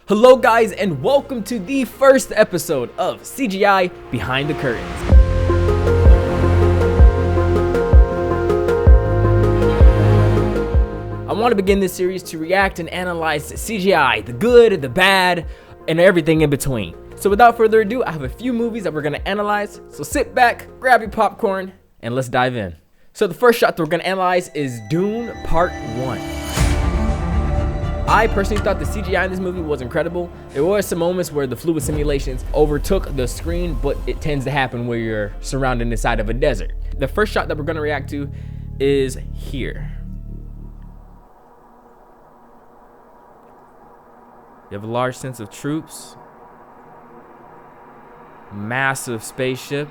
Hello guys, and welcome to the first episode of CGI Behind the Curtains. I want to begin this series to react and analyze CGI, the good, the bad, and everything in between. So without further ado, I have a few movies that we're going to analyze, so sit back, grab your popcorn, and let's dive in. So the first shot that we're going to analyze is Dune Part 1. I personally thought the CGI in this movie was incredible. There were some moments where the fluid simulations overtook the screen, but it tends to happen where you're surrounded inside of a desert. The first shot that we're gonna react to is here. You have a large sense of troops. Massive spaceship.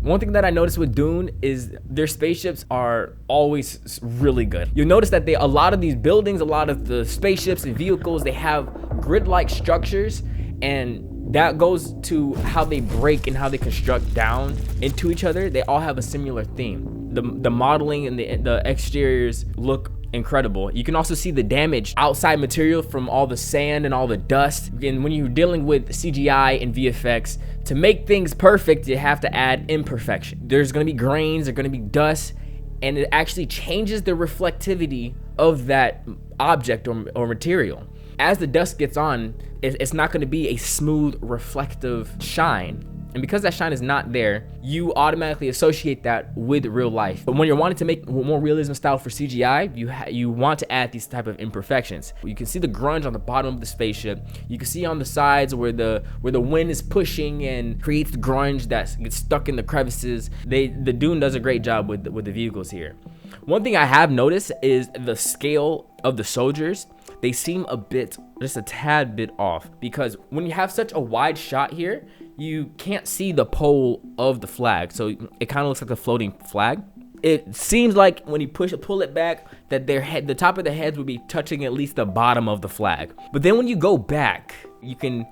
One thing that I noticed with Dune is their spaceships are always really good. You'll notice that a lot of these buildings, a lot of the spaceships and vehicles, they have grid-like structures, and that goes to how they break and how they construct down into each other. They all have a similar theme. The modeling and the exteriors look incredible. You can also see the damage outside material from all the sand and all the dust. And when you're dealing with CGI and VFX, to make things perfect, you have to add imperfection. There's gonna be grains, there's gonna be dust, and it actually changes the reflectivity of that object or material. As the dust gets on, it's not gonna be a smooth, reflective shine. And because that shine is not there, you automatically associate that with real life. But when you're wanting to make more realism style for CGI, you want to add these type of imperfections. You can see the grunge on the bottom of the spaceship. You can see on the sides where the wind is pushing and creates the grunge that gets stuck in the crevices. The Dune does a great job with the vehicles here. One thing I have noticed is the scale of the soldiers. They seem just a tad bit off, because when you have such a wide shot here, you can't see the pole of the flag, so it kind of looks like a floating flag. It seems like when you pull it back, that the top of their heads would be touching at least the bottom of the flag. But then when you go back, you can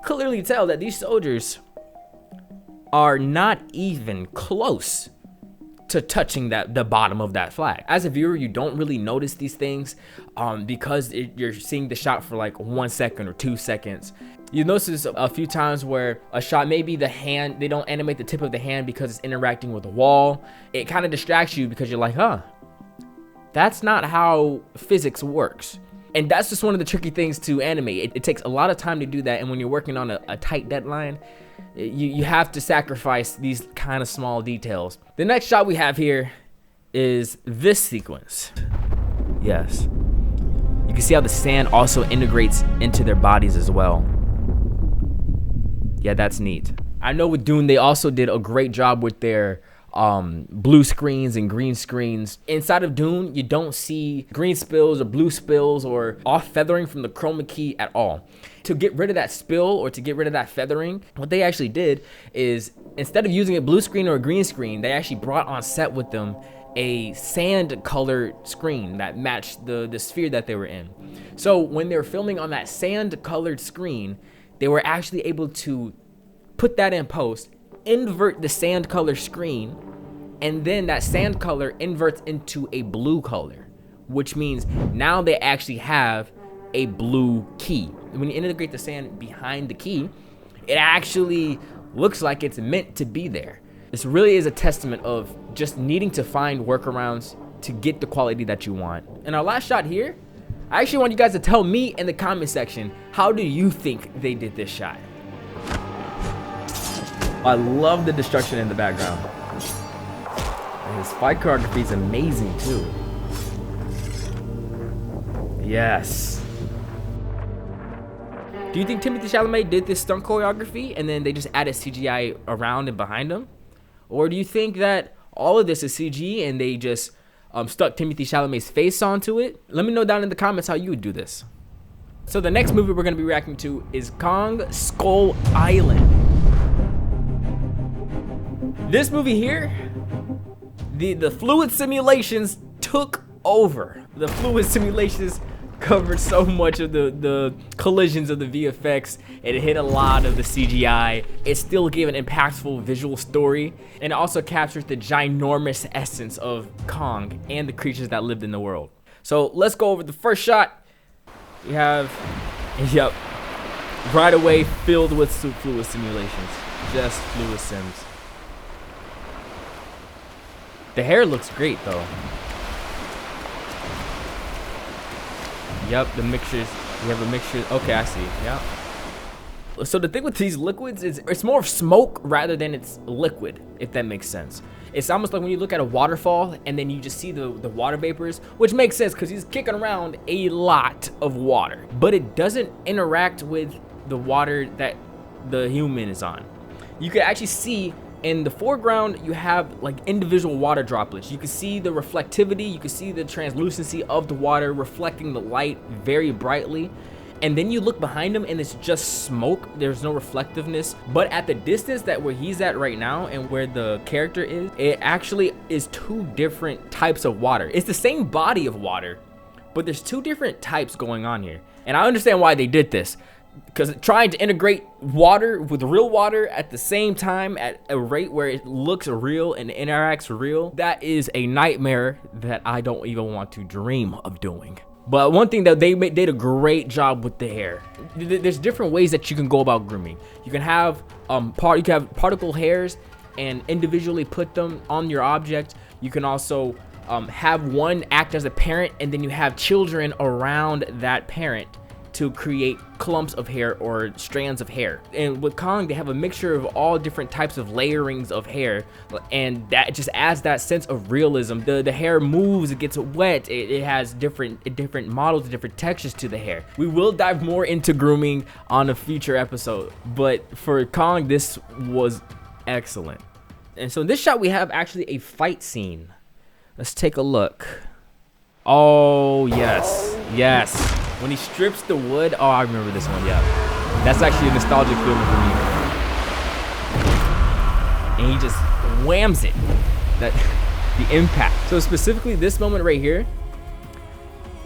clearly tell that these soldiers are not even close to touching the bottom of that flag. As a viewer, you don't really notice these things because you're seeing the shot for like 1 second or 2 seconds. You notice this a few times where a shot, maybe the hand, they don't animate the tip of the hand because it's interacting with the wall. It kind of distracts you because you're like, that's not how physics works. And that's just one of the tricky things to animate. It takes a lot of time to do that, and when you're working on a tight deadline, you have to sacrifice these kind of small details. The next shot we have here is this sequence. Yes. You can see how the sand also integrates into their bodies as well. Yeah, that's neat. I know with Dune, they also did a great job with their blue screens and green screens. Inside of Dune, you don't see green spills or blue spills or off feathering from the chroma key at all. To get rid of that spill or to get rid of that feathering, what they actually did is, instead of using a blue screen or a green screen, they actually brought on set with them a sand colored screen that matched the sphere that they were in. So when they were filming on that sand colored screen, they were actually able to put that in post, invert the sand color screen, and then that sand color inverts into a blue color, which means now they actually have a blue key. When you integrate the sand behind the key, it actually looks like it's meant to be there. This really is a testament of just needing to find workarounds to get the quality that you want. And our last shot here, I actually want you guys to tell me in the comment section, how do you think they did this shot? I love the destruction in the background. And his fight choreography is amazing too. Yes. Do you think Timothée Chalamet did this stunt choreography and then they just added CGI around and behind him? Or do you think that all of this is CG and they just stuck Timothée Chalamet's face onto it? Let me know down in the comments how you would do this. So the next movie we're going to be reacting to is Kong Skull Island. This movie here, the fluid simulations took over. The fluid simulations covered so much of the collisions of the VFX. It hit a lot of the CGI. It still gave an impactful visual story, and it also captures the ginormous essence of Kong and the creatures that lived in the world. So let's go over the first shot. We have, yep, right away filled with fluid simulations. Just fluid sims. The hair looks great though. Yep, the mixtures. We have a mixture. Okay, I see. Yep. So the thing with these liquids is it's more of smoke rather than it's liquid, if that makes sense. It's almost like when you look at a waterfall and then you just see the water vapors, which makes sense because he's kicking around a lot of water, but it doesn't interact with the water that the human is on. You can actually see in the foreground, you have like individual water droplets. You can see the reflectivity, you can see the translucency of the water reflecting the light very brightly. And then you look behind him and it's just smoke. There's no reflectiveness. But at the distance that where he's at right now and where the character is, it actually is two different types of water. It's the same body of water, but there's two different types going on here. And I understand why they did this, because trying to integrate water with real water at the same time at a rate where it looks real and interacts real, that is a nightmare that I don't even want to dream of doing. But one thing that they did a great job with the hair. There's different ways that you can go about grooming. You can have particle hairs and individually put them on your object. You can also have one act as a parent, and then you have children around that parent to create clumps of hair or strands of hair. And with Kong, they have a mixture of all different types of layerings of hair, and that just adds that sense of realism. The hair moves, it gets wet, it has different models, different textures to the hair. We will dive more into grooming on a future episode, but for Kong, this was excellent. And so in this shot, we have actually a fight scene. Let's take a look. Oh, yes, yes. When he strips the wood, oh, I remember this one, yeah. That's actually a nostalgic feeling for me. And he just whams it, the impact. So specifically this moment right here,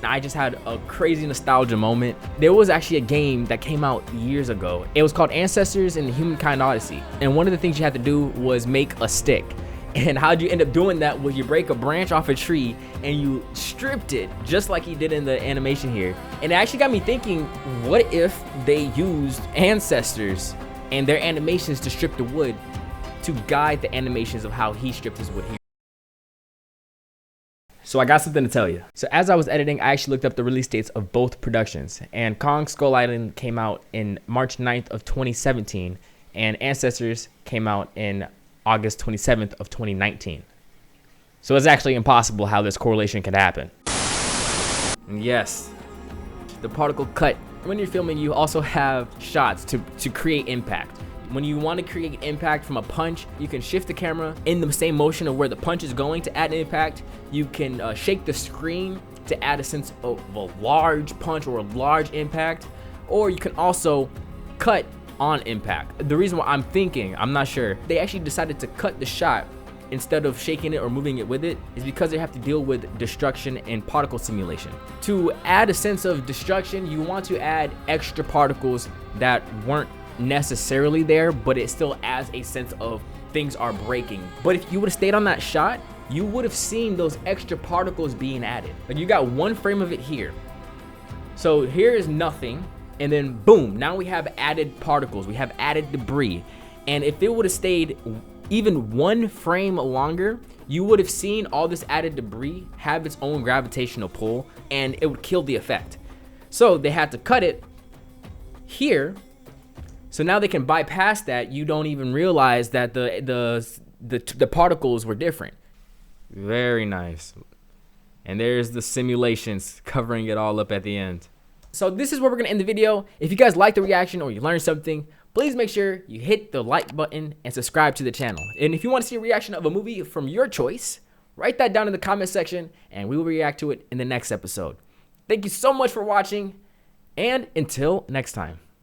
I just had a crazy nostalgia moment. There was actually a game that came out years ago. It was called Ancestors in the Humankind Odyssey. And one of the things you had to do was make a stick. And how'd you end up doing that? Was you break a branch off a tree and you stripped it just like he did in the animation here. And it actually got me thinking, what if they used ancestors and their animations to strip the wood to guide the animations of how he stripped his wood here? So I got something to tell you. So as I was editing, I actually looked up the release dates of both productions, and Kong Skull Island came out in March 9th of 2017 and Ancestors came out in August 27th of 2019. So it's actually impossible how this correlation could happen. And yes, the particle cut. When you're filming, you also have shots to create impact. When you want to create impact from a punch, you can shift the camera in the same motion of where the punch is going to add impact. You can shake the screen to add a sense of a large punch or a large impact, or you can also cut on impact. The reason why I'm not sure, they actually decided to cut the shot instead of shaking it or moving it with it is because they have to deal with destruction and particle simulation. To add a sense of destruction, you want to add extra particles that weren't necessarily there, but it still adds a sense of things are breaking. But if you would have stayed on that shot, you would have seen those extra particles being added. Like you got one frame of it here. So here is nothing. And then boom, now we have added particles, we have added debris. And if it would have stayed even one frame longer, you would have seen all this added debris have its own gravitational pull, and it would kill the effect. So they had to cut it here. So now they can bypass that. You don't even realize that the particles were different. Very nice. And there's the simulations covering it all up at the end. So this is where we're gonna end the video. If you guys liked the reaction or you learned something, please make sure you hit the like button and subscribe to the channel. And if you want to see a reaction of a movie from your choice, write that down in the comment section and we will react to it in the next episode. Thank you so much for watching, and until next time.